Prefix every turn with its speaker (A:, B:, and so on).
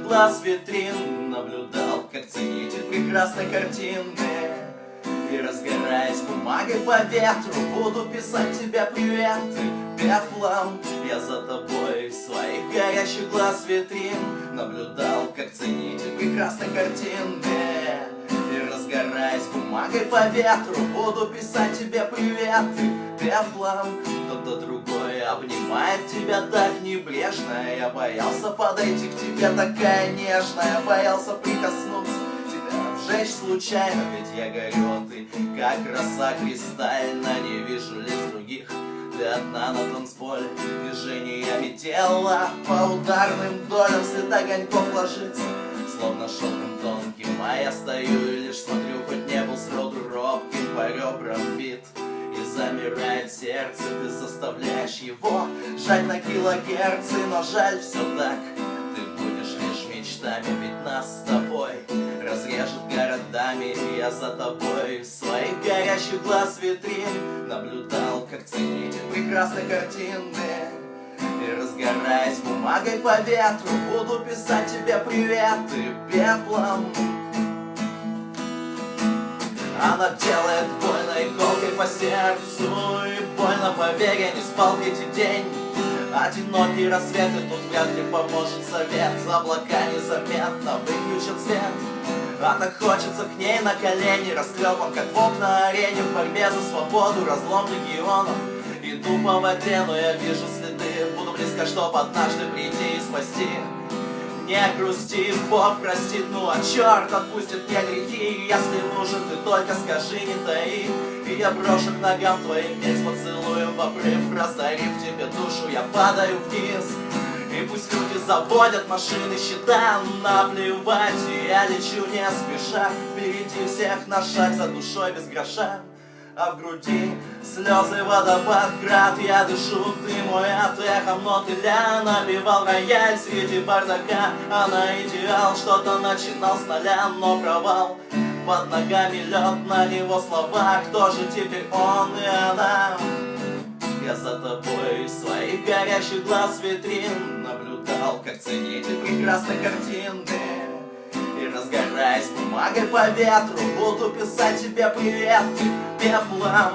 A: глаз витрин наблюдал, как ценитель прекрасной картины. И разгораясь бумагой по ветру, буду писать тебе приветы пеплом. Я за тобой своих горящих глаз витрин наблюдал, как ценитель прекрасной картины. И разгораясь бумагой по ветру, буду писать тебе приветы пеплом. Кто-то другой обнимает тебя так небрежно. Я боялся подойти к тебе такая нежная, боялся прикоснуться, жечь случайно, ведь я горю, а ты как роса кристально. Не вижу лиц других, ты одна на танцполе, движениями тела по ударным долям свет огоньков ложится, словно шелком тонким. А я стою и лишь смотрю, хоть не был сроду робким, по ребрам бит. И замирает сердце, ты заставляешь его жать на килогерцы. Но жаль все так, ты будешь лишь мечтами, ведь нас с тобой разрежет городами. И я за тобой своих горящих глаз витрин наблюдал, как ценитель прекрасной картины. И разгораясь бумагой по ветру, буду писать тебе приветы пеплом. Она делает больно иголкой по сердцу, и больно, поверь, я не спал ведь и день. Одинокие рассветы, тут вряд ли поможет совет. Облака незаметно выключат свет, а так хочется к ней на колени, растрепан, как в на арене, в борьбе за свободу, разлом регионов. Иду по воде, но я вижу следы, буду близко, чтоб однажды прийти и спасти. Не грусти, Бог простит, ну а черт отпустит мне грехи. Если нужен, ты только скажи, не таи, и я брошу к ногам твоим весь поцелуем в обрыв. Раздарив тебе душу, я падаю вниз. И пусть люди заводят машины, счета, наплевать. И я лечу не спеша, впереди всех на шаг, за душой без гроша. А в груди слезы, водопад, град. Я дышу, ты мой от эхом нот иля. Напевал рояль среди бардака. Она идеал, что-то начинал с нуля, но провал. Под ногами лед, на него слова. Кто же теперь он и она? Я за тобой из своих горящих глаз витрин наблюдал, как ценитель прекрасной картины. И разгораясь бумагой по ветру, буду писать тебе приветы пеплом.